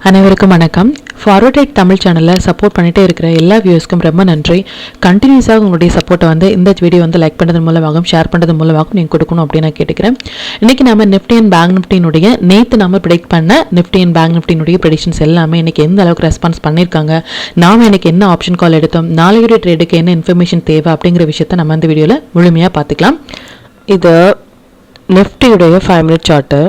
அனைவருக்கும் வணக்கம். Forward right Tamil சேனலில் சப்போர்ட் பண்ணிகிட்டே இருக்கிற எல்லா வியூஸ்க்கும் ரொம்ப நன்றி. கண்டினியூஸாக உங்களுடைய சப்போர்ட்டை இந்த வீடியோ லைக் பண்ணுறது மூலமாகவும் ஷேர் பண்ணுறது மூலமாகவும் நீங்கள் கொடுக்கணும் அப்படின்னு நான் கேட்டுக்கிறேன். இன்றைக்கி நம்ம நிஃப்டி அண்ட் பேங்க் நிஃப்டினுடைய நேற்று நம்ம ப்ரெடிக்ட் பண்ண நிஃப்டி அண்ட் பேங்க் நிஃப்டினுடைய ப்ரெடிக்ஷன்ஸ் எல்லாமே இன்றைக்கி எந்த அளவுக்கு ரெஸ்பான்ஸ் பண்ணியிருக்காங்க, நாம் இன்றைக்கி என்ன ஆப்ஷன் கால் எடுத்தோம், நாளையுடைய ட்ரேடுக்கு என்ன இன்ஃபர்மேஷன் தேவை அப்படிங்கிற விஷயத்தை நம்ம இந்த வீடியோவில் முழுமையாக பார்த்துக்கலாம். இது நிஃப்டியுடைய 5 மினிட் சார்ட்டு.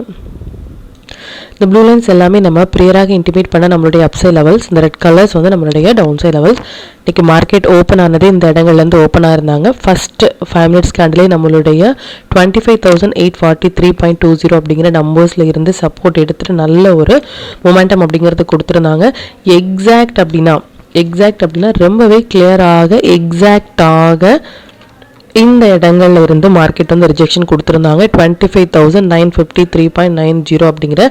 இந்த ப்ளூ லைன்ஸ் எல்லாமே நம்ம ப்ரியராக இன்டிமேட் பண்ண நம்மளுடைய அப்சைட் லெவல்ஸ், இந்த ரெட் கலர்ஸ் நம்மளுடைய டவுன் சைட் லெவல்ஸ். இன்றைக்கி மார்க்கெட் ஓப்பன் ஆனது இந்த இடங்கள்லேருந்து ஓப்பன் ஆயிருந்தாங்க. ஃபஸ்ட்டு 5 மினிட்ஸ் கேண்டிலே நம்மளுடைய 25,843.20 அப்படிங்கிற நம்பர்ஸில் இருந்து சப்போர்ட் எடுத்துகிட்டு நல்ல ஒரு மொமெண்டம் அப்படிங்கிறது கொடுத்துருந்தாங்க. எக்ஸாக்ட் அப்படின்னா ரொம்பவே கிளியராக எக்ஸாக்டாக இந்த இடங்கள்ல இருந்து மார்க்கெட் ரிஜெக்ஷன் கொடுத்துருந்தாங்க. 25,953.90 அப்படிங்கிற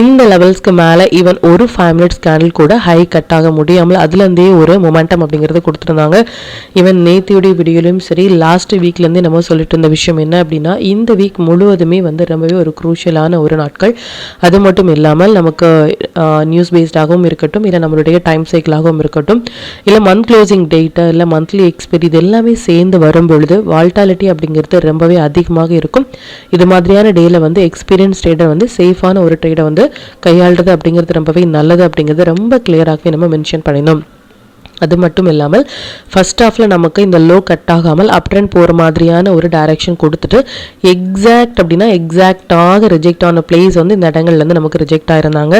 இந்த லெவல்ஸ்க்கு மேலே ஈவன் ஒரு 5 மினிட்ஸ் கேண்டில் கூட ஹை கட் ஆக முடியாமல் அதுலேருந்தே ஒரு மொமெண்டம் அப்படிங்கிறது கொடுத்துருந்தாங்க. ஈவன் நேத்தியுடைய வீடியோலையும் சரி, லாஸ்ட் வீக்லேருந்தே நம்ம சொல்லிட்டு இருந்த விஷயம் என்ன அப்படின்னா, இந்த வீக் முழுவதுமே ரொம்பவே ஒரு குரூஷியலான ஒரு நாட்கள். அது மட்டும் இல்லாமல் நமக்கு நியூஸ் பேஸ்டாகவும் இருக்கட்டும், இல்லை நம்மளுடைய டைம் சைக்கிளாகவும் இருக்கட்டும், இல்லை மந்த் க்ளோசிங் டேட்டா, இல்லை மந்த்லி எக்ஸ்பைரி, இது எல்லாமே சேர்ந்து வரும் பொழுது வால்டாலிட்டி அப்படிங்கிறது ரொம்பவே அதிகமாக இருக்கும். இது மாதிரியான டேல எக்ஸ்பீரியன்ஸ் ட்ரேடர் சேஃபான ஒரு ட்ரேடை கையாளுறது அப்படிங்கிறது ரொம்பவே நல்லது அப்படிங்கிறது ரொம்ப கிளியராகவே நம்ம மென்ஷன் பண்ணினோம். அது மட்டும் இல்லாமல் ஃபர்ஸ்ட் ஹாஃபில் நமக்கு இந்த லோ கட் ஆகாமல் அப் ட்ரெண்ட் போகிற மாதிரியான ஒரு டைரக்ஷன் கொடுத்துட்டு எக்ஸாக்டாக ரிஜெக்ட் ஆன பிளேஸ் இந்த இடங்கள்லேருந்து நமக்கு ரிஜெக்ட் ஆயிருந்தாங்க.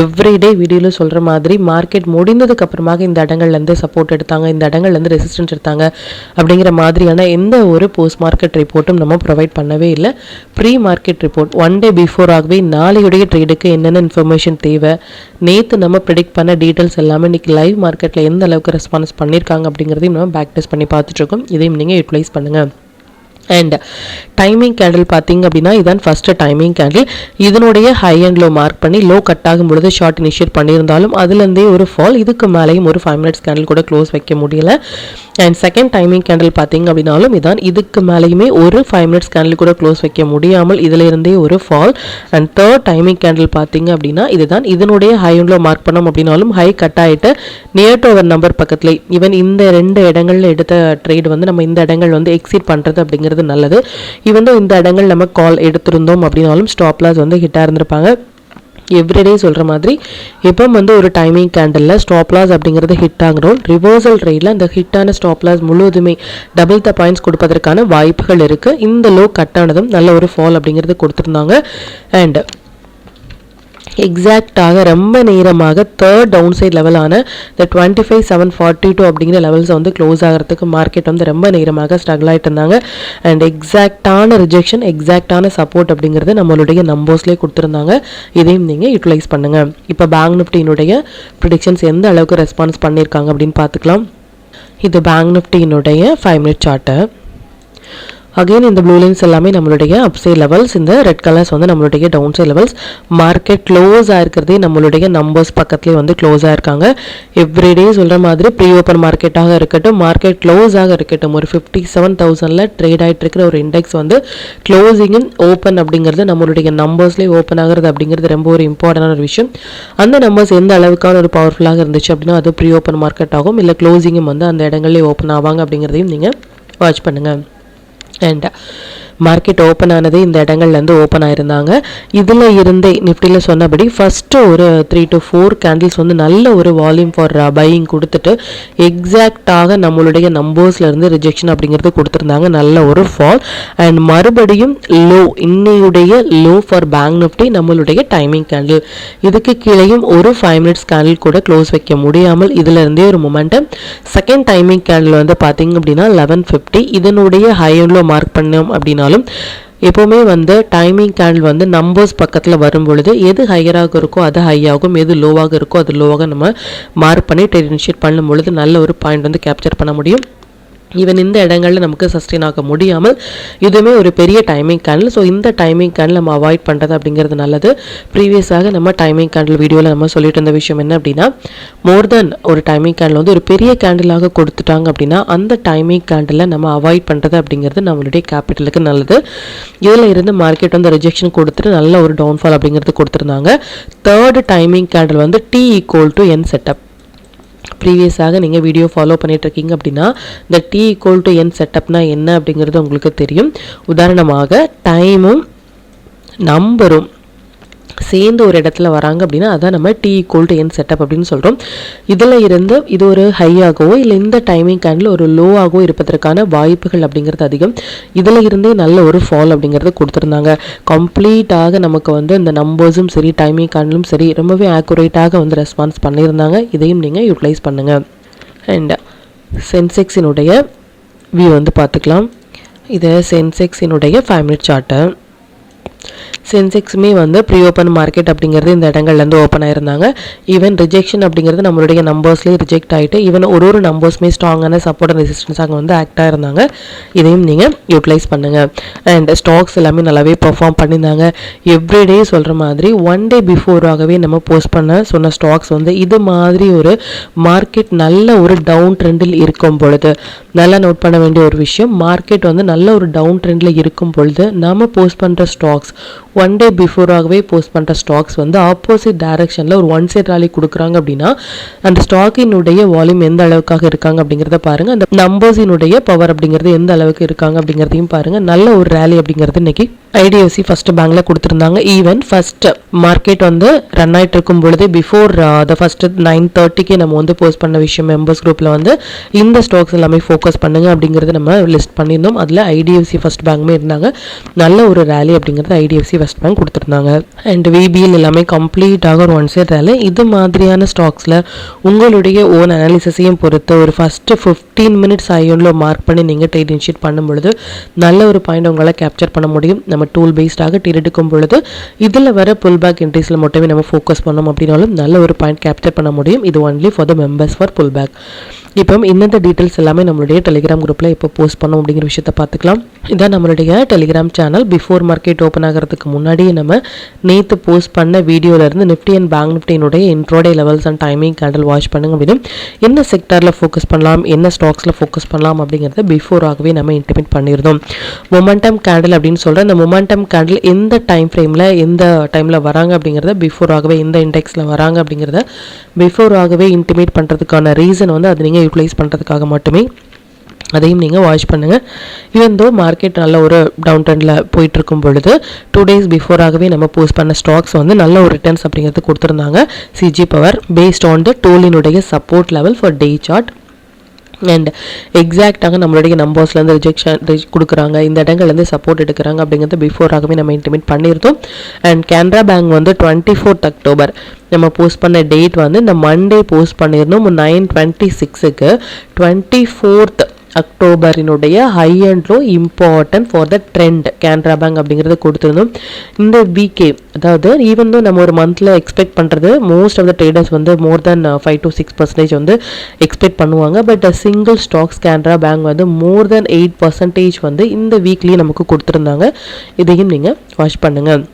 எவ்ரிடே வீடியோவில் சொல்கிற மாதிரி மார்க்கெட் முடிந்ததுக்கு அப்புறமாக இந்த இடங்கள்லேருந்து சப்போர்ட் எடுத்தாங்க, இந்த இடங்கள்லேருந்து ரெசிஸ்டன்ஸ் எடுத்தாங்க அப்படிங்கிற மாதிரியான எந்த ஒரு போஸ்ட் மார்க்கெட் ரிப்போர்ட்டும் நம்ம ப்ரொவைட் பண்ணவே இல்லை. ப்ரீ மார்க்கெட் ரிப்போர்ட் 1 டே பிஃபோராகவே நாளையுடைய ட்ரேடுக்கு என்னென்ன இன்ஃபர்மேஷன் தேவை, நேற்று நம்ம ப்ரெடிக்ட் பண்ண டீட்டெயில்ஸ் எல்லாமே இன்றைக்கி லைவ் மார்க்கெட்டில் எந்த அளவுக்கு ரெஸ்பான்ஸ் பண்ணியிருக்காங்க அப்படிங்கிறதையும் நம்ம பேக் டெஸ்ட் பண்ணி பார்த்துட்ருக்கோம். இதையும் நீங்கள் யூட்டிலைஸ் பண்ணுங்கள். அண்ட் டைமிங் கேண்டில் பார்த்தீங்க அப்படின்னா இதான் ஃபஸ்ட்டு டைமிங் கேண்டில். இதனுடைய ஹை அண்ட் லோ மார்க் பண்ணி லோ கட் ஆகும் பொழுது ஷார்ட் இனிஷியேட் பண்ணியிருந்தாலும் அதுலேருந்தே ஒரு ஃபால், இதுக்கு மேலேயும் ஒரு 5 மினிட்ஸ் கேண்டில் கூட க்ளோஸ் வைக்க முடியல. அண்ட் செகண்ட் டைமிங் கேண்டில் பார்த்தீங்க அப்படின்னாலும் இதான், இதுக்கு மேலேயுமே ஒரு 5 மினிட்ஸ் கேண்டில் கூட க்ளோஸ் வைக்க முடியாமல் இதிலிருந்தே ஒரு fall. And third timing candle பார்த்தீங்க அப்படின்னா இதுதான், இதனுடைய ஹை அண்ட் லோ மார்க் பண்ணோம் அப்படின்னாலும் ஹை கட் ஆகிட்டு நியர் டு அவர் நம்பர் பக்கத்தில் ஈவன் இந்த 2 இடங்களில் எடுத்த ட்ரேட் நம்ம இந்த இடங்கள் எக்ஸிட் பண்ணுறது அப்படிங்கிறது நல்லது. இந்த இடங்கள் நம்ம கால் எடுத்திருந்தோம் அப்படின்னாலும் ஸ்டாப் லாஸ் ஹிட்டாக இருந்திருப்பாங்க. எவ்ரிடே சொல்கிற மாதிரி இப்போ ஒரு டைமிங் கேண்டலில் ஸ்டாப் லாஸ் அப்படிங்கிறது ஹிட் ஆகிறோம். ரிவர்சல் ட்ரேடில் இந்த ஹிட்டான ஸ்டாப் லாஸ் முழுவதுமே டபுள் த பாயிண்ட்ஸ் கொடுப்பதற்கான வாய்ப்புகள் இருக்குது. இந்த லோ கட் ஆனதும் நல்ல ஒரு ஃபால் அப்படிங்கிறது கொடுத்துருந்தாங்க. அண்ட் எக்ஸாக்டாக ரொம்ப நேரமாக தேர்ட் டவுன் சைட் லெவலான இந்த 25,742 அப்படிங்கிற லெவல்ஸ் க்ளோஸ் ஆகிறதுக்கு மார்க்கெட் ரொம்ப நேரமாக ஸ்ட்ரகிள் ஆகிட்டு இருந்தாங்க. அண்ட் எக்ஸாக்டான ரிஜெக்ஷன், எக்ஸாக்டான சப்போர்ட் அப்படிங்கிறது நம்மளுடைய நம்பர்ஸ்லேயே கொடுத்துருந்தாங்க. இதையும் நீங்கள் யூட்டிலைஸ் பண்ணுங்கள். இப்போ பேங்க் நிஃப்டியினுடைய ப்ரிடிக்ஷன்ஸ் எந்த அளவுக்கு ரெஸ்பான்ஸ் பண்ணியிருக்காங்க அப்படின்னு பார்த்துக்கலாம். இது பேங்க் நிஃப்டியினுடைய 5 மினிட் சார்ட்டு. அகெயின் இந்த ப்ளூ லைன்ஸ் எல்லாமே நம்மளுடைய அப்சைட் லெவல்ஸ், இந்த ரெட் கலர்ஸ் நம்மளுடைய down side levels. Market close ஆகிருக்கிறதே நம்மளுடைய நம்பர்ஸ் பக்கத்துலேயே க்ளோஸ் ஆகிருக்காங்க. எவ்ரிடே சொல்கிற மாதிரி ப்ரீ ஓப்பன் மார்க்கெட்டாக இருக்கட்டும், மார்க்கெட் க்ளோஸ் ஆக இருக்கட்டும், ஒரு 57,000 ட்ரேட் ஆகிட்டு இருக்கிற ஒரு இண்டெக்ஸ் க்ளோசிங் இன் ஓப்பன் அப்படிங்கிறது நம்மளுடைய நம்பர்ஸ்லேயே ஓப்பன் ஆகிறது அப்படிங்கிறது ரொம்ப ஒரு இம்பார்ட்டண்டான ஒரு விஷயம். அந்த நம்பர்ஸ் எந்த அளவுக்கான ஒரு பவர்ஃபுல்லாக இருந்துச்சு அப்படின்னா அது ப்ரீ ஓப்பன் மார்க்கெட் ஆகும், இல்லை க்ளோசிங்கும் அந்த இடங்கள்லேயே ஓப்பன் ஆவாங்க அப்படிங்கிறதையும் நீங்கள் வாட்ச் பண்ணுங்கள். அண்ட் மார்க்கெட் ஓப்பன் ஆனது இந்த இடங்கள்லேருந்து ஓப்பன் ஆயிருந்தாங்க. இதில் இருந்தே நிஃப்டியில் சொன்னபடி ஃபஸ்ட்டு ஒரு 3 to 4 கேண்டில்ஸ் நல்ல ஒரு வால்யூம் ஃபார் பையிங் கொடுத்துட்டு எக்ஸாக்டாக நம்மளுடைய நம்பர்ஸ்லேருந்து ரிஜெக்ஷன் அப்படிங்கிறது கொடுத்துருந்தாங்க. நல்ல ஒரு ஃபால். அண்ட் மறுபடியும் லோ, இன்னையுடைய லோ ஃபார் பேங்க் நிஃப்டி நம்மளுடைய டைமிங் கேண்டில், இதுக்கு கீழேயும் ஒரு 5 மினிட்ஸ் கேண்டில் கூட க்ளோஸ் வைக்க முடியாமல் இதிலிருந்தே ஒரு மொமெண்டம். செகண்ட் டைமிங் கேண்டில் பார்த்தீங்க அப்படின்னா 1150, இதனுடைய ஹை அண்ட் லோ மார்க் பண்ணோம் அப்படின்னாலும் எப்போவுமே டைமிங் கேண்டில் நம்பர்ஸ் பக்கத்தில் வரும் பொழுது எது ஹையராக இருக்கோ அது ஹையாகும், எது லோவாக இருக்கோ அது லோவாக நம்ம மார்க் பண்ணி ட்ரேட் இனிஷியேட் பண்ணும் பொழுது நல்ல ஒரு பாயிண்ட் கேப்சர் பண்ண முடியும். ஈவன் இந்த இடங்களில் நமக்கு சஸ்டெயின் ஆக முடியாமல் இதுவுமே ஒரு பெரிய டைமிங் கேண்டில். ஸோ இந்த டைமிங் கேண்டில் நம்ம அவாய்ட் பண்ணுறது அப்படிங்கிறது நல்லது. ப்ரீவியஸாக நம்ம டைமிங் கேண்டில் வீடியோவில் நம்ம சொல்லிட்டு இருந்த விஷயம் என்ன அப்படின்னா, மோர் தென் ஒரு டைமிங் கேண்டில் வந்து ஒரு பெரிய கேண்டிலாக கொடுத்துட்டாங்க அப்படின்னா அந்த டைமிங் கேண்டில் நம்ம அவாய்ட் பண்ணுறது அப்படிங்கிறது நம்மளுடைய கேபிட்டலுக்கு நல்லது. இதில் இருந்து மார்க்கெட் வந்து ரிஜெக்ஷன் கொடுத்துட்டு நல்ல ஒரு டவுன்ஃபால் அப்படிங்கிறது கொடுத்துருந்தாங்க. தேர்ட் டைமிங் கேண்டில் வந்து T=N செட்டப். ப்ரீவியஸாக நீங்கள் வீடியோ ஃபாலோ பண்ணிட்டு இருக்கீங்க அப்படின்னா இந்த T=N செட்டப்னா என்ன அப்படிங்கிறது உங்களுக்கு தெரியும். உதாரணமாக டைமும் நம்பரும் சேர்ந்து ஒரு இடத்துல வராங்க அப்படின்னா அதான் நம்ம T=N செட்டப் அப்படின்னு சொல்கிறோம். இதில் இருந்து இது ஒரு ஹையாகவோ இல்லை இந்த டைமிங் கேண்டில் ஒரு லோவாகவோ இருப்பதற்கான வாய்ப்புகள் அப்படிங்கிறது அதிகம். இதில் இருந்தே நல்ல ஒரு ஃபால் அப்படிங்கிறது கொடுத்துருந்தாங்க. கம்ப்ளீட்டாக நமக்கு வந்து இந்த நம்பர்ஸும் சரி டைமிங் கேண்டிலும் சரி ரொம்பவே ஆக்குரேட்டாக வந்து ரெஸ்பான்ஸ் பண்ணியிருந்தாங்க. இதையும் நீங்கள் யூட்டிலைஸ் பண்ணுங்கள். அண்ட் சென்செக்ஸினுடைய வியூ வந்து பார்த்துக்கலாம். இது சென்செக்ஸினுடைய 5 மினிட் சார்ட்டு. சென்செக்ஸுமே வந்து ப்ரீ ஓப்பன் மார்க்கெட் அப்படிங்கிறது இந்த இடங்கள்லேருந்து ஓப்பன் ஆயிருந்தாங்க. ஈவன் ரிஜெக்ஷன் அப்படிங்கிறது நம்மளுடைய நம்பர்ஸ்லேயே ரிஜெக்ட் ஆகிட்டு ஈவன் ஒரு நம்பர்ஸுமே ஸ்ட்ராங்கான சப்போர்ட் அண்ட் ரெசிஸ்டன்ஸாக வந்து ஆக்டாக இருந்தாங்க. இதையும் நீங்கள் யூட்டிலைஸ் பண்ணுங்கள். அண்ட் ஸ்டாக்ஸ் எல்லாமே நல்லாவே பெர்ஃபார்ம் பண்ணியிருந்தாங்க. எவ்ரிடே சொல்கிற மாதிரி 1 டே பிஃபோராகவே நம்ம போஸ்ட் பண்ண சொன்ன ஸ்டாக்ஸ் வந்து இது மாதிரி ஒரு மார்க்கெட் நல்ல ஒரு டவுன் ட்ரெண்டில் இருக்கும் பொழுது நல்லா நோட் பண்ண வேண்டிய ஒரு விஷயம், மார்க்கெட் வந்து நல்ல ஒரு டவுன் ட்ரெண்டில் இருக்கும் பொழுது நம்ம போஸ்ட் பண்ணுற ஸ்டாக்ஸ் 1 டே பிஃபோராகவே போஸ்ட் பண்ணுற ஸ்டாக்ஸ் வந்து ஆப்போசிட் டைரக்ஷனில் ஒரு 1 சைட் ராலி கொடுக்குறாங்க அப்படின்னா அந்த ஸ்டாக்கினுடைய வால்யூம் எந்த அளவுக்காக இருக்காங்க அப்படிங்கிறத பாருங்கள். அந்த நம்பர்ஸினுடைய பவர் அப்படிங்கிறது எந்த அளவுக்கு இருக்காங்க அப்படிங்கிறதையும் பாருங்கள். நல்ல ஒரு ரேலி அப்படிங்கிறது இன்னைக்கு IDFC ஃபர்ஸ்ட் பேங்க்ல கொடுத்துருந்தாங்க. ஈவன் ஃபர்ஸ்ட் மார்க்கெட் வந்து ரன் ஆகிட்டு இருக்கும் பொழுது பிஃபோர் த ஃபர்ஸ்ட் 9:30க்கு நம்ம வந்து போஸ்ட் பண்ண விஷயம் மெம்பர்ஸ் குரூப்பில் வந்து இந்த ஸ்டாக்ஸ் எல்லாமே ஃபோக்கஸ் பண்ணுங்க அப்படிங்கிறது நம்ம லிஸ்ட் பண்ணியிருந்தோம். அதில் IDFC ஃபர்ஸ்ட் பேங்க்குமே இருந்தாங்க. நல்ல ஒரு ரேலி அப்படிங்கிறது IDFC ஃபர்ஸ்ட் பேங்க் கொடுத்துருந்தாங்க. அண்ட் VBL எல்லாமே கம்ப்ளீட்டாக ஒரு 1 சைட் ரேலி. இது மாதிரியான ஸ்டாக்ஸில் உங்களுடைய ஓன் அனாலிசிஸையும் பொறுத்து ஒரு ஃபர்ஸ்ட் 15 மினிட்ஸ் ஐயோனில் மார்க் பண்ணி நீங்கள் ட்ரேட் இனிஷியேட் பண்ணும் பொழுது நல்ல ஒரு பாயிண்ட் உங்களால் கேப்சர் பண்ண முடியும். நம்ம டூல் பேஸ்டாக ட்ரேட் எடுக்கும் பொழுது இதில் வர புல் பேக் என்ட்ரிஸில் மட்டுமே நம்ம ஃபோக்கஸ் பண்ணோம் அப்படின்னாலும் நல்ல ஒரு பாயிண்ட் கேப்சர் பண்ண முடியும். இது only for the members for full pack. இப்போ இந்த டீட்டெயில்ஸ் எல்லாமே நம்மளுடைய டெலிகிராம் குரூப்பில் இப்போ போஸ்ட் பண்ணோம் அப்படிங்கிற விஷயத்த பார்த்துக்கலாம். இதான் நம்மளுடைய Telegram channel. Before market open ஆகிறதுக்கு முன்னாடியே நம்ம நேற்று போஸ்ட் பண்ண வீடியோலேருந்து நிஃப்டி அண்ட் பேங்க் நிஃப்டியினுடைய intraday levels and timing candle watch பண்ணுங்க அப்படின்னு என்ன செக்டாரில் ஃபோக்கஸ் பண்ணலாம் என்ன ஸ்டாக்ஸில் ஃபோக்கஸ் பண்ணலாம் அப்படிங்கிறத பிஃபோராகவே நம்ம இன்டிமேட் பண்ணியிருந்தோம். மொமெண்டம் கேண்டில் அப்படின்னு சொல்கிற இந்த மொமெண்டம் கேண்டில் எந்த டைம் ஃப்ரேமில் எந்த டைமில் வராங்க அப்படிங்கிறத பிஃபோராகவே எந்த இண்டெக்ஸில் வராங்க அப்படிங்கிறத பிஃபோராகவே இன்டிமேட் பண்ணுறதுக்கான ரீசன் வந்து அது நீங்கள் யூட்டிலைஸ் பண்ணுறதுக்காக மட்டுமே. அதையும் நீங்கள் வாட்ச் பண்ணுங்கள். ஈவன் தோ மார்க்கெட் நல்ல ஒரு டவுன் ட்ரெண்டில் போயிட்டுருக்கும் பொழுது 2 டேஸ் பிஃபோராகவே நம்ம போஸ்ட் பண்ண ஸ்டாக்ஸ் வந்து நல்ல ஒரு ரிட்டர்ன்ஸ் அப்படிங்கிறது கொடுத்துருந்தாங்க. CG power based on the டோலினுடைய support level for day chart and எக்ஸாக்டாக நம்மளுடைய நம்பர்ஸ்லேருந்து ரிஜெக்ஷன் கொடுக்குறாங்க, இந்த இடங்கள்லேருந்து சப்போர்ட் எடுக்கிறாங்க அப்படிங்கிறது பிஃபோராகவே நம்ம இன்டிமேட் பண்ணியிருந்தோம். அண்ட் கேனரா பேங்க் வந்து 24th அக்டோபர் நம்ம போஸ்ட் பண்ண டேட் வந்து இந்த மண்டே போஸ்ட் பண்ணியிருந்தோம் 9/26க்கு. 24th அக்டோபரினுடைய high and low important for the trend Canara bank அப்படிங்கிறது கொடுத்துருந்தோம். இந்த வீக்கே அதாவது ஈவன் தான் நம்ம ஒரு மந்தில் எக்ஸ்பெக்ட் பண்ணுறது மோஸ்ட் ஆஃப் த ட்ரேடர்ஸ் வந்து மோர் தென் 5 to 6% வந்து எக்ஸ்பெக்ட் பண்ணுவாங்க. But single stocks Canara bank வந்து மோர் தென் 8% வந்து இந்த வீக்லேயே நமக்கு கொடுத்துருந்தாங்க. இதையும் நீங்கள் வாட்ச் பண்ணுங்கள்.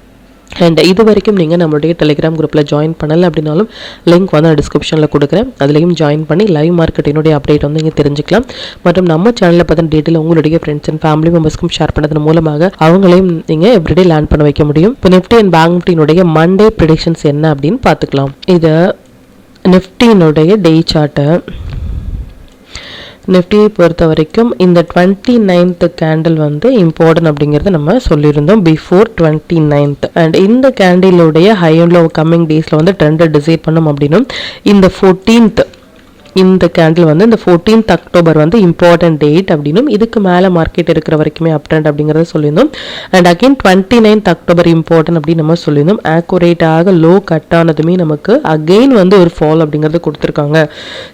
அண்ட் இது வரைக்கும் நீங்கள் நம்மளுடைய டெலிகிராம் குரூப்பில் ஜாயின் பண்ணலை அப்படின்னாலும் லிங்க் வந்து டிஸ்கிரிப்ஷனில் கொடுக்குறேன். அதுலேயும் ஜாயின் பண்ணி லைவ் மார்க்கெட்டினுடைய அப்டேட் வந்து நீங்கள் தெரிஞ்சுக்கலாம். மற்றும் நம்ம சேனலில் பார்த்தின டீட்டெயில் உங்களுடைய ஃப்ரெண்ட்ஸ் அண்ட் ஃபேமிலி மெம்பர்ஸ்க்கும் ஷேர் பண்ணதன் மூலமாக அவங்களையும் நீங்கள் எவ்ரிடே லேர்ன் பண்ண வைக்க முடியும். இப்போ நிஃப்டி அண்ட் பேங்க் நிஃப்டினுடைய மண்டே ப்ரெடிக்ஷன்ஸ் என்ன அப்படின்னு பார்த்துக்கலாம். இது நிஃப்டினுடைய டே சார்ட்டை. நிஃப்டியை பொறுத்த வரைக்கும் இந்த 29th கேண்டில் வந்து இம்பார்ட்டன்ட் அப்படிங்கிறத நம்ம சொல்லியிருந்தோம் பிஃபோர் 29th. அண்ட் இந்த கேண்டிலுடைய ஹை அண்ட் லோ கம்மிங் டேஸில் வந்து ட்ரெண்டை டிசைட் பண்ணும் அப்படின்னும் இந்த 14th இந்த கேண்டில் வந்து இந்த 14th அக்டோபர் வந்து இம்பார்ட்டன்ட் டேட் அப்படின்னும் இதுக்கு மேலே மார்க்கெட் இருக்கிற வரைக்குமே அப் ட்ரெண்ட் அப்படிங்கிறத சொல்லியிருந்தோம். And again 29th October important அப்படின்னு நம்ம சொல்லியிருந்தோம். ஆக்குரேட்டாக லோ கட் ஆனதுமே நமக்கு அகெயின் வந்து ஒரு ஃபால் அப்படிங்கிறது கொடுத்துருக்காங்க.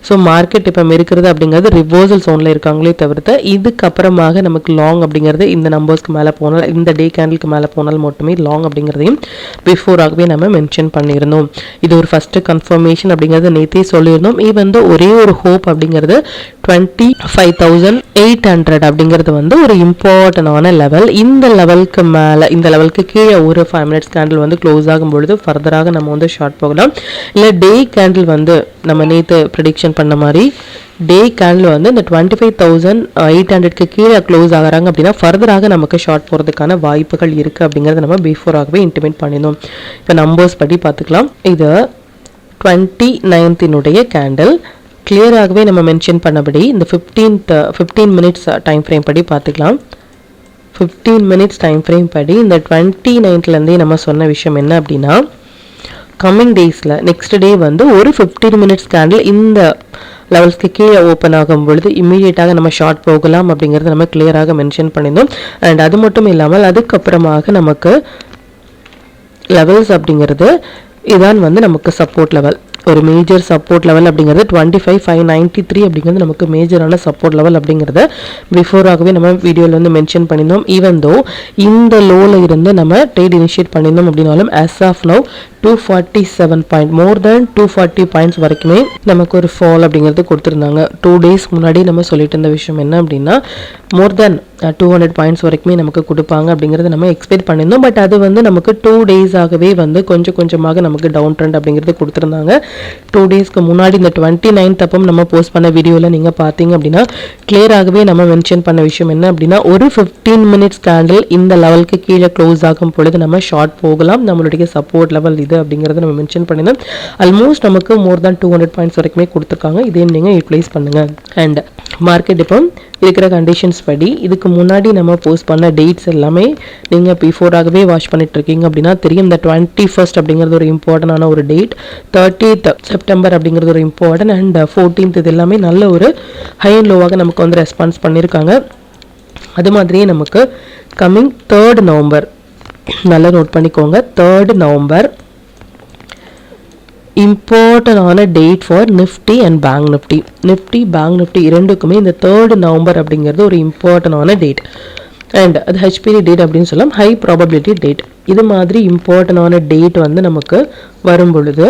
ஸோ மார்க்கெட் இப்போ இருக்கிறது அப்படிங்கிறது ரிவர்சல் ஜோனில் இருக்காங்களே தவிர்த்து இதுக்கப்புறமாக நமக்கு லாங் அப்படிங்கிறது இந்த நம்பர்ஸ்க்கு மேலே போனால் இந்த டே கேண்டிலுக்கு மேலே போனால் மட்டுமே லாங் அப்படிங்கிறதையும் பிஃபோராகவே நம்ம மென்ஷன் பண்ணியிருந்தோம். இது ஒரு ஃபஸ்ட்டு கன்ஃபர்மேஷன் அப்படிங்கிறது நேற்றே சொல்லியிருந்தோம். ஈவன் ஒரே ஒரே ஒரு ஹோப் அப்படிங்கிறது 25,800 அப்படிங்கிறது வந்து ஒரு இம்பார்ட்டன்டான லெவல். இந்த லெவலுக்கு மேலே, இந்த லெவலுக்கு கீழே ஒரு 5 மினிட்ஸ் கேண்டில் வந்து க்ளோஸ் ஆகும் பொழுது ஃபர்தராக நம்ம வந்து ஷார்ட் போகலாம். இல்லை டே கேண்டில் வந்து நம்ம நேற்று ப்ரெடிக்ஷன் பண்ண மாதிரி டே கேண்டில் வந்து இந்த 25,800க்கு கீழே க்ளோஸ் ஆகிறாங்க அப்படின்னா ஃபர்தராக நமக்கு ஷார்ட் போகிறதுக்கான வாய்ப்புகள் இருக்குது அப்படிங்கிறத நம்ம பிஃபோராகவே இன்டிமேட் பண்ணியிருந்தோம். இப்போ நம்பர்ஸ் படி பார்த்துக்கலாம். இது 29th கேண்டில் கிளியராகவே நம்ம மென்ஷன் பண்ணபடி இந்த 15 மினிட்ஸ் டைம் ஃப்ரேம் படி பார்த்துக்கலாம். 15 மினிட்ஸ் டைம் ஃப்ரேம் படி இந்த 29லேருந்தே நம்ம சொன்ன விஷயம் என்ன அப்படின்னா, கம்மிங் டேஸில் நெக்ஸ்ட் டே வந்து ஒரு 15 மினிட்ஸ் கேண்டில் இந்த லெவல்ஸ்க்கு கீழே ஓப்பன் ஆகும் பொழுது இம்மீடியட்டாக நம்ம ஷார்ட் போகலாம் அப்படிங்கிறத நம்ம கிளியராக மென்ஷன் பண்ணியிருந்தோம். அண்ட் அது மட்டும் இல்லாமல் அதுக்கப்புறமாக நமக்கு லெவல்ஸ் அப்படிங்கிறது இதான் வந்து நமக்கு சப்போர்ட் லெவல், ஒரு மேஜர் சப்போர்ட் லெவல் அப்படிங்கிறது 25,593 அப்படிங்கிறது நமக்கு மேஜரான சப்போர்ட் லெவல் அப்படிங்கிறத பிஃபோராகவே நம்ம வீடியோவில் வந்து மென்ஷன் பண்ணியிருந்தோம். ஈவன் தோ இந்த லோவில் இருந்து நம்ம ட்ரேட் இனிஷியேட் பண்ணியிருந்தோம் அப்படின்னாலும் as of now 247 point, more then 240 points வரைக்குமே நமக்கு ஒரு ஃபால் அப்படிங்கிறது கொடுத்துருந்தாங்க. 2 days முன்னாடி நம்ம சொல்லிட்டு இருந்த விஷயம் என்ன அப்படின்னா, மோர் தென் 200 பாயிண்ட்ஸ் வரைக்குமே நமக்கு கொடுப்பாங்க அப்படிங்கிறது நம்ம எக்ஸ்பெக்ட் பண்ணியிருந்தோம். பட் அது வந்து நமக்கு 2 days-ஆகவே வந்து கொஞ்சம் கொஞ்சமாக நமக்கு டவுன் ட்ரெண்ட் அப்படிங்கிறது கொடுத்துருந்தாங்க. 2 days-க்கு முன்னாடி இந்த 29th அப்போ நம்ம போஸ்ட் பண்ண வீடியோவில் நீங்கள் பார்த்தீங்க அப்படின்னா கிளியராகவே நம்ம மென்ஷன் பண்ண விஷயம் என்ன அப்படின்னா, ஒரு 15 மினிட்ஸ் கேண்டில் இந்த லெவலுக்கு கீழே க்ளோஸ் ஆகும் பொழுது நம்ம ஷார்ட் போகலாம், நம்மளுடைய சப்போர்ட் லெவல் இது அப்படிங்கிறத நம்ம மென்ஷன் பண்ணியிருந்தோம். ஆல்மோஸ்ட் நமக்கு மோர் தென் 200 பாயிண்ட்ஸ் வரைக்குமே கொடுத்துருக்காங்க. இதையும் நீங்கள் யூட்டிலைஸ் பண்ணுங்கள். அண்ட் மார்க்கெட் இப்போ இருக்கிற கண்டிஷன்ஸ் படி இதுக்கு முன்னாடி நம்ம போஸ்ட் பண்ண டேட்ஸ் எல்லாமே நீங்கள் பிஃபோராகவே வாட்ச் பண்ணிட்டு இருக்கீங்க அப்படின்னா தெரியும். இந்த 21st அப்படிங்கிறது ஒரு இம்பார்ட்டண்டான ஒரு டேட், 30th செப்டம்பர் அப்படிங்கிறது ஒரு இம்பார்ட்டன்ட், அண்ட் 14th இது எல்லாமே நல்ல ஒரு ஹை அண்ட் லோவாக நமக்கு வந்து ரெஸ்பான்ஸ் பண்ணியிருக்காங்க. அது மாதிரியே நமக்கு கம்மிங் 3rd நவம்பர் நல்லா நோட் பண்ணிக்கோங்க. 3rd நவம்பர் இம்பார்ட்டன்டான date for Nifty and bank Nifty. Nifty bank Nifty இரண்டுக்குமே இந்த 3rd நவம்பர் அப்படிங்கிறது ஒரு இம்பார்ட்டன்டான டேட். அண்ட் அது ஹெச்பிடி டேட் அப்படின்னு சொல்லலாம், ஹை ப்ராபபிலிட்டி டேட். இது மாதிரி இம்பார்ட்டன்டான டேட் வந்து நமக்கு வரும் பொழுது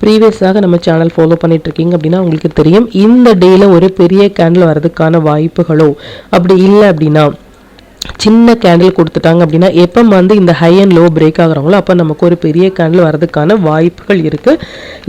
ப்ரீவியஸாக நம்ம சேனல் ஃபாலோ பண்ணிட்டு இருக்கீங்க அப்படின்னா உங்களுக்கு தெரியும், இந்த டேயில் ஒரு பெரிய கேண்டில் வர்றதுக்கான வாய்ப்புகளோ அப்படி இல்லை அப்படின்னா சின்ன கேண்டில் கொடுத்துட்டாங்க அப்படின்னா எப்போ வந்து இந்த ஹை அண்ட் லோ பிரேக் ஆகுறாங்களோ அப்போ நமக்கு ஒரு பெரிய கேண்டில் வரதுக்கான வாய்ப்புகள் இருக்குது.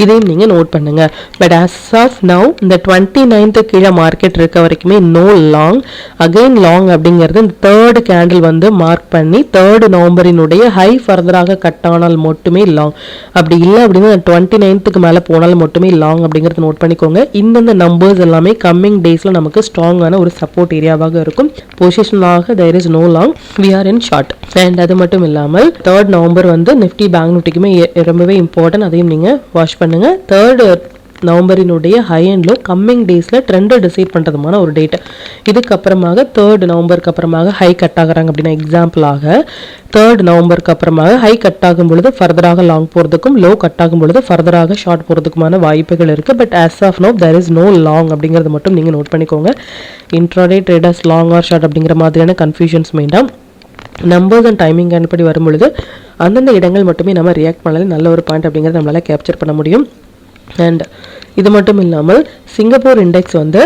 இதையும் நீங்கள் நோட் பண்ணுங்கள். பட் as of now இந்த 29th கீழே மார்க்கெட் இருக்க வரைக்குமே நோ லாங். அகெயின் லாங் அப்படிங்கிறது இந்த 3rd கேண்டில் வந்து மார்க் பண்ணி 3rd நவம்பரினுடைய ஹை ஃபர்தராக கட் ஆனால் மட்டுமே லாங். அப்படி இல்லை அப்படின்னா 29th மேலே போனால் மட்டுமே லாங் அப்படிங்கிறது நோட் பண்ணிக்கோங்க. இந்தந்த நம்பர்ஸ் எல்லாமே கம்மிங் டேஸில் நமக்கு ஸ்ட்ராங்கான ஒரு சப்போர்ட் ஏரியாவாக இருக்கும். பொசிஷனாக there is no long, we are in short. And அது மட்டும் இல்லாமல் 3rd நவம்பர் வந்து நிஃப்டி பேங்க் நிஃப்டிக்குமே ரொம்பவே இம்பார்ட்டன்ட், அதையும் நீங்கள் வாட்ச் பண்ணுங்க. 3rd நவம்பரினுடைய ஹை அண்ட் லோ கம்மிங் டேஸில் ட்ரெண்டை டிசைட் பண்ணுறதுமான ஒரு டேட். இதுக்கப்புறமாக 3rd நவம்பருக்கு அப்புறமாக ஹை கட் ஆகுறாங்க அப்படின்னா எக்ஸாம்பிளாக 3rd நவம்பருக்கு அப்புறமாக ஹை கட் ஆகும் பொழுது ஃபர்தராக லாங் போகிறதுக்கும் லோ கட் ஆகும் பொழுது ஃபர்தராக ஷார்ட் போகிறதுக்குமான வாய்ப்புகள் இருக்குது. But as of now there is no long அப்படிங்கிறது மட்டும் நீங்கள் நோட் பண்ணிக்கோங்க. Intraday traders long or short அப்படிங்கிற மாதிரியான கன்ஃபியூஷன்ஸ் வேண்டாம். நம்பர்ஸ் அண்ட் டைமிங் அனுப்படி வரும்பொழுது அந்தந்த இடங்கள் மட்டுமே நம்ம ரியாக்ட் பண்ணாலே நல்ல ஒரு பாயிண்ட் அப்படிங்கிறத நம்மளால் கேப்சர் பண்ண முடியும். அண்ட் இது மட்டும் இல்லாமல் சிங்கப்பூர் இண்டெக்ஸ் வந்து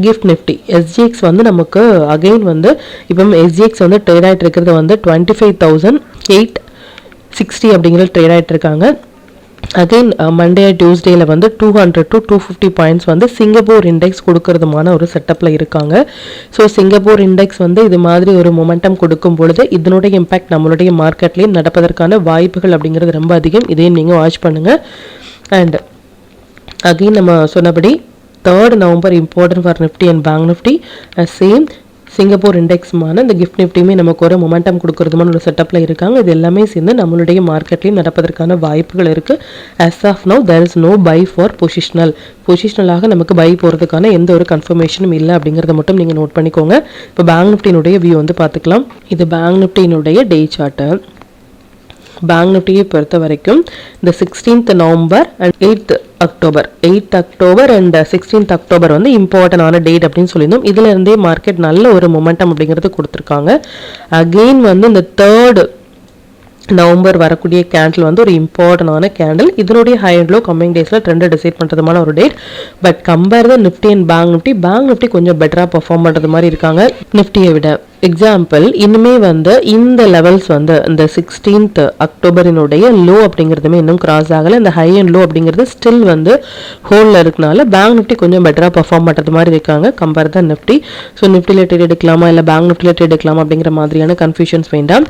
கிஃப்ட் நிஃப்டி எஸ்ஜிஎக்ஸ் வந்து நமக்கு அகெயின் வந்து இப்போ எஸ்ஜிஎக்ஸ் வந்து ட்ரேட் ஆகிட்டு இருக்கிறது வந்து 25,860 அப்படிங்கிற ட்ரேட் ஆகிட்டு இருக்காங்க. அகெயின் மண்டே டியூஸ்டேல வந்து 200 to 250 பாயிண்ட்ஸ் வந்து சிங்கப்பூர் இண்டெக்ஸ் கொடுக்கறதுமான ஒரு செட்டப்பில் இருக்காங்க. ஸோ சிங்கப்பூர் இண்டெக்ஸ் வந்து இது மாதிரி ஒரு மொமெண்டம் கொடுக்கும் பொழுது இதனுடைய இம்பேக்ட் நம்மளுடைய மார்க்கெட்லேயும் நடப்பதற்கான வாய்ப்புகள் அப்படிங்கிறது ரொம்ப அதிகம். இதையும் நீங்கள் வாட்ச் பண்ணுங்கள். அண்ட் அகெயின் நம்ம சொன்னபடி 3rd November important for Nifty and bank Nifty. Same Singapore இண்டெக்ஸ்மான இந்த கிஃப்ட் நிஃப்டியுமே நமக்கு ஒரு மொமெண்டம் கொடுக்கறதுமான ஒரு செட்டப்பில் இருக்காங்க. இது எல்லாமே சேர்ந்து நம்மளுடைய மார்க்கெட்லேயும் நடப்பதற்கான வாய்ப்புகள் இருக்குது. as of now there is no buy for பொசிஷனலாக நமக்கு பை போகிறதுக்கான எந்த ஒரு கன்ஃபர்மேஷனும் இல்லை அப்படிங்கிறத மட்டும் நீங்கள் நோட் பண்ணிக்கோங்க. இப்போ பேங்க் நிஃப்டியினுடைய வியூ வந்து பார்த்துக்கலாம். இது பேங்க் நிஃப்டியினுடைய டே சார்ட்டு. பேங்க் நிஃப்டியை பொறுத்த வரைக்கும் இந்த 16th November and 8th October and 16th October வந்து இம்பார்ட்டன்டான டேட் அப்படின்னு சொல்லியிருந்தோம். இதுல இருந்தே மார்க்கெட் நல்ல ஒரு மொமெண்டம் அப்படிங்கிறது கொடுத்துருக்காங்க. அகெயின் வந்து இந்த 3rd நவம்பர் வரக்கூடிய கேண்டில் வந்து ஒரு இம்பார்ட்டன்டான கேண்டில். இதனுடைய ஹை அண்ட் லோ கம்மிங் டேஸில் ட்ரெண்டை டிசைட் பண்ணுறதுமான ஒரு date. But compare the Nifty and bank Nifty கொஞ்சம் பெட்டராக பெர்ஃபார்ம் பண்ணுறது மாதிரி இருக்காங்க நிஃப்டியை விட. எக்ஸாம்பிள், இனிமே வந்து இந்த லெவல்ஸ் வந்து இந்த 16th அக்டோபரினுடைய லோ அப்படிங்கிறதுமே இன்னும் கிராஸ் ஆகலை. இந்த ஹை அண்ட் லோ அப்படிங்கிறது ஸ்டில் வந்து ஹோலில் இருக்கனால பேங்க் நிஃப்டி கொஞ்சம் பெட்டராக பெர்ஃபார்ம் பண்ணுறது மாதிரி இருக்காங்க கம்பேர் த நிஃப்டி. ஸோ நிஃப்டியில் ட்ரேட் எடுக்கலாமா இல்லை பேங்க் நிஃப்டியில் ட்ரேட் எடுக்கலாமா அப்படிங்கிற மாதிரியான கன்ஃபியூஷன்ஸ் வேண்டாம்.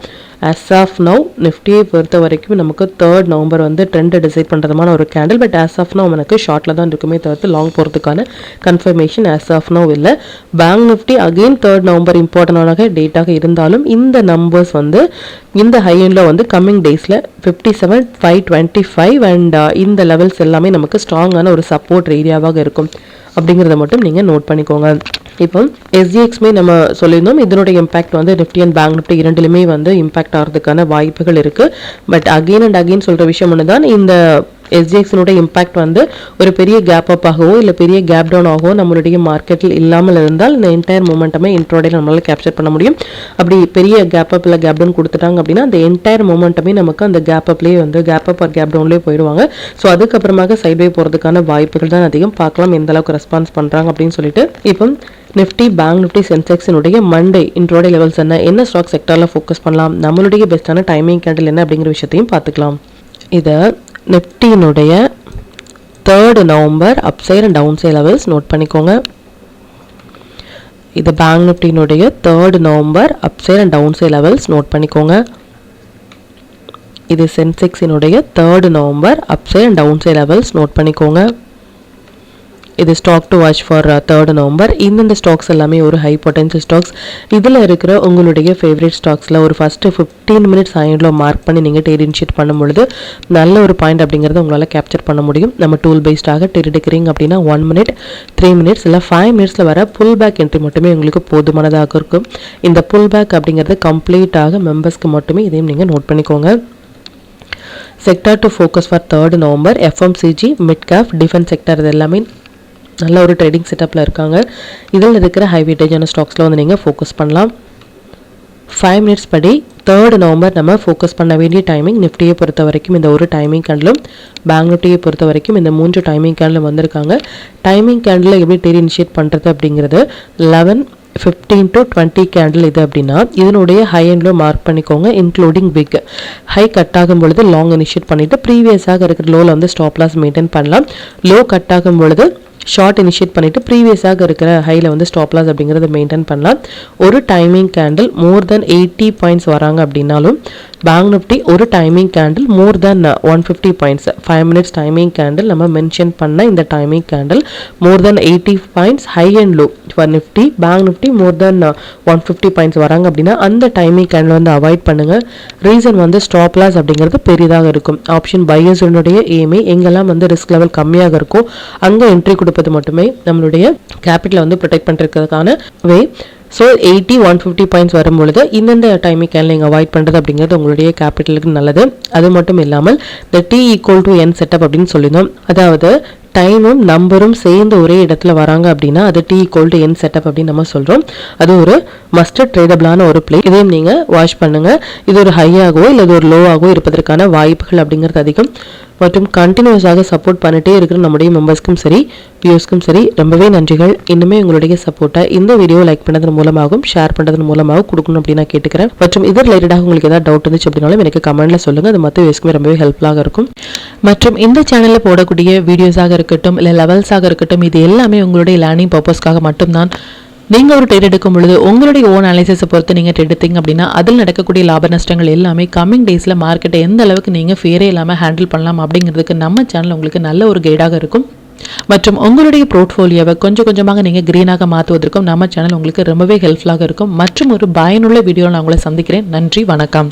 as of now நிஃப்டியை பொறுத்த வரைக்கும் நமக்கு 3rd நவம்பர் வந்து ட்ரெண்டை டிசைட் பண்ணுறதுமான ஒரு candle. But as of now நமக்கு ஷார்ட்டில் தான் இருக்குமே தவிர்த்து லாங் போகிறதுக்கான கன்ஃபர்மேஷன் as of now இல்லை. Bank Nifty again 3rd November இம்பார்ட்டன்டான டேட்டாக இருந்தாலும் இந்த நம்பர்ஸ் வந்து இந்த ஹை எண்டில் வந்து கம்மிங் டேஸில் 57,525 அண்ட் இந்த லெவல்ஸ் எல்லாமே நமக்கு ஸ்ட்ராங்கான ஒரு சப்போர்ட் ஏரியாவாக இருக்கும் அப்படிங்கிறத மட்டும் நீங்கள் நோட் பண்ணிக்கோங்க. இப்போ எஸ்ஜிஎக்ஸ்மே நம்ம சொல்லியிருந்தோம், இதனுடைய இம்பாக்ட் வந்து நிஃப்டி அண்ட் பேங்க் நிஃப்டி இரண்டிலுமே வந்து இம்பாக்ட் ஆகிறதுக்கான வாய்ப்புகள் இருக்குது. பட் அகெயின் அண்ட் அகெயின் சொல்கிற விஷயம் ஒன்று தான், இந்த எஸ்ஜிஎக்ஸினுடைய இம்பாக்ட் வந்து ஒரு பெரிய கேப் அப் ஆகவோ இல்லை பெரிய கேப் டவுன் ஆகவோ நம்மளுடைய மார்க்கெட்டில் இல்லாமல் இருந்தால் இந்த என்டையர் மூமெண்ட்டுமே இன்ட்ரோடேல நம்மளால் கேப்சர் பண்ண முடியும். அப்படி பெரிய கேப் அப் இல்லை கேப் டவுன் கொடுத்துட்டாங்க அப்படின்னா அந்த என்டையர் மூமெண்ட்டுமே நமக்கு அந்த கேப் அப்லேயே வந்து கேப் அப் ஆர் கேப் டவுன்லேயே போயிடுவாங்க. ஸோ அதுக்கப்புறமாக சைட்வே போகிறதுக்கான வாய்ப்புகள் தான் அதிகம். பார்க்கலாம் எந்த அளவுக்கு ரெஸ்பான்ஸ் பண்ணுறாங்க அப்படின்னு சொல்லிட்டு. இப்போ நிஃப்டி, பேங்க் நிஃப்டி, சென்செக்ஸினுடைய மண்டே இன்ட்ரோடே லெவல்ஸ் என்ன ஸ்டாக் செக்டரில் ஃபோக்கஸ் பண்ணலாம், நம்மளுடைய பெஸ்ட்டான டைமிங் கேண்டில் என்ன அப்படிங்கிற விஷயத்தையும் பார்த்துக்கலாம். இதை நிஃப்டியினுடைய 3rd November upside and down side levels note பண்ணிக்கோங்க. இது பேங்க் நிஃப்டியினுடைய 3rd November upside and down side levels note பண்ணிக்கோங்க. இது சென்செக்ஸினுடைய 3rd November upside and down side levels note பண்ணிக்கோங்க. இது stock to watch for 3rd November. இந்தந்த stocks எல்லாமே ஒரு ஹை பொட்டன்ஷியல் ஸ்டாக்ஸ். இதில் இருக்கிற உங்களுடைய ஃபேவரட் ஸ்டாக்ஸில் ஒரு ஃபஸ்ட்டு 15 மினிட்ஸ் ஹைண்டில் மார்க் பண்ணி நீங்கள் ட்ரேட் இனிஷியேட் பண்ணும்பொழுது நல்ல ஒரு பாயிண்ட் அப்படிங்கிறத உங்களால் கேப்சர் பண்ண முடியும். நம்ம டூல் பேஸ்டாக ட்ரேட் எடுக்கிறீங்க அப்படின்னா 1 மினிட், 3 மினிட்ஸ் இல்லை 5 மினிட்ஸில் வர புல் பேக் என்ட்ரி மட்டுமே உங்களுக்கு போதுமானதாக இருக்கும். இந்த புல் பேக் அப்படிங்கிறது கம்ப்ளீட்டாக மெம்பர்ஸ்க்கு மட்டுமே, இதையும் நீங்கள் நோட் பண்ணிக்கோங்க. Sector to focus for 3rd November FMCG, mid cap, defence sector இது எல்லாமே நல்ல ஒரு ட்ரேடிங் செட்டப்பில் இருக்காங்க. இதில் இருக்கிற ஹை வெயிட்டேஜான ஸ்டாக்ஸில் வந்து நீங்கள் ஃபோக்கஸ் பண்ணலாம். 5 மினிட்ஸ் படி 3rd நவம்பர் நம்ம ஃபோக்கஸ் பண்ண வேண்டிய டைமிங். நிஃப்டியை பொறுத்த வரைக்கும் இந்த ஒரு டைமிங் கேண்டிலும் பேங்க் நிஃப்டியை பொறுத்த வரைக்கும் இந்த 3 டைமிங் கேண்டிலும் வந்திருக்காங்க. டைமிங் கேண்டில் எப்படி ட்ரேட் இனிஷியேட் பண்ணுறது அப்படிங்கிறது 11:15 to 20 கேண்டில் இது அப்படின்னா இதனுடைய ஹை அண்ட் லோ மார்க் பண்ணிக்கோங்க, இன்க்ளூடிங் பிக். ஹை கட் ஆகும் பொழுது லாங் இனிஷியேட் பண்ணிவிட்டு ப்ரீவியஸாக இருக்கிற லோவில் வந்து ஸ்டாப் லாஸ் மெயின்டைன் பண்ணலாம். லோ கட் ஆகும் பொழுது ஷார்ட் இனிஷியேட் பண்ணிவிட்டு ப்ரீவியஸாக இருக்கிற ஹையில் வந்து ஸ்டாப் லாஸ் அப்படிங்கிறத மெயின்டைன் பண்ணலாம். ஒரு டைமிங் கேண்டில் மோர் தென் 80 பாயிண்ட்ஸ் வராங்க அப்படின்னாலும் பேங்க் நிஃப்டி ஒரு டைமிங் கேண்டில் மோர் தென் 150 பாயிண்ட்ஸ், 5 மினிட்ஸ் டைமிங் கேண்டில் நம்ம மென்ஷன் பண்ண இந்த timing candle more then 80 points high and low for Nifty, bank Nifty more then 150 points வராங்க அப்படின்னா அந்த டைமிங் கேண்டில் வந்து அவாய்ட் பண்ணுங்கள். ரீசன் வந்து ஸ்டாப் லாஸ் அப்படிங்கிறது பெரிதாக இருக்கும். ஆப்ஷன் பையர்ஸுடைய எய்மே எங்கெல்லாம் வந்து ரிஸ்க் லெவல் கம்மியாக இருக்கும் அங்கே என்ட்ரி கொடுப்பது மட்டுமே நம்மளுடைய கேபிட்டலை வந்து ப்ரொடெக்ட் பண்ணுறதுக்கான வே. ஸோ 80, 150 பாயிண்ட்ஸ் வரும்பொழுது இந்தந்த டைமிங் கேண்டில் நீங்கள் அவாய்ட் பண்ணுறது அப்படிங்கிறது உங்களுடைய கேபிட்டலுக்கு நல்லது. அது மட்டும் இல்லாமல் இந்த T=N செட்டப் அப்படின்னு சொல்லியிருந்தோம். அதாவது டைமும் நம்பரும் சேர்ந்து ஒரே இடத்துல வராங்க அப்படின்னா அது T=N செட்டப் அப்படின்னு நம்ம சொல்கிறோம். அது ஒரு மஸ்டர்ட் ட்ரேடபிளான ஒரு பிளே. இதையும் நீங்கள் வாட்ச் பண்ணுங்கள். இது ஒரு ஹையாகவோ இல்லை இது ஒரு லோவாகவோ இருப்பதற்கான வாய்ப்புகள் அப்படிங்கிறது அதிகம். மற்றும் கண்டினியூஸாக சப்போர்ட் பண்ணிட்டே இருக்கிற நம்முடைய மெம்பர்ஸ்க்கும் சரி வியூஸ்க்கும் சரி ரொம்பவே நன்றிகள். இன்னுமே உங்களுடைய சப்போர்ட்டை இந்த வீடியோ லைக் பண்ணதன் மூலமாகவும் ஷேர் பண்ணுறதன் மூலமாகவும் கொடுக்கணும் அப்படின்னு நான் கேட்டுக்கிறேன். மற்றும் இது ரிலேட்டடாக உங்களுக்கு ஏதாவது டவுட் இருந்துச்சு அப்படின்னாலும் எனக்கு கமெண்ட்டில் சொல்லுங்கள். அது மற்ற வியூஸ்க்குமே ரொம்பவே ஹெல்ப்ஃபுல்லாக இருக்கும். மற்றும் இந்த சேனலில் போடக்கூடிய வீடியோஸாக இருக்கட்டும் இல்லை லெவல்ஸாக இருக்கட்டும் இது எல்லாமே உங்களுடைய லேர்னிங் பர்பஸ்க்காக மட்டும்தான். நீங்கள் ஒரு ட்ரேட் எடுக்கும் பொழுது உங்களுடைய ஓன் அனாலிசிஸை பொறுத்து நீங்கள் ட்ரேட் எடுத்தீங்க அப்படின்னா அதில் நடக்கக்கூடிய லாப நஷ்டங்கள் எல்லாமே கம்மிங் டேஸில் மார்க்கெட்டை எந்த அளவுக்கு நீங்கள் ஃபேரே இல்லாமல் ஹேண்டில் பண்ணலாம் அப்படிங்கிறதுக்கு நம்ம சேனல் உங்களுக்கு நல்ல ஒரு கைடாக இருக்கும். மற்றும் உங்களுடைய போர்ட்ஃபோலியோவை கொஞ்சம் கொஞ்சமாக நீங்கள் க்ரீனாக மாற்றுவதற்கும் நம்ம சேனல் உங்களுக்கு ரொம்பவே ஹெல்ப்ஃபுல்லாக இருக்கும். மற்றும் ஒரு பயனுள்ள வீடியோவில் நான் உங்களை சந்திக்கிறேன். நன்றி, வணக்கம்.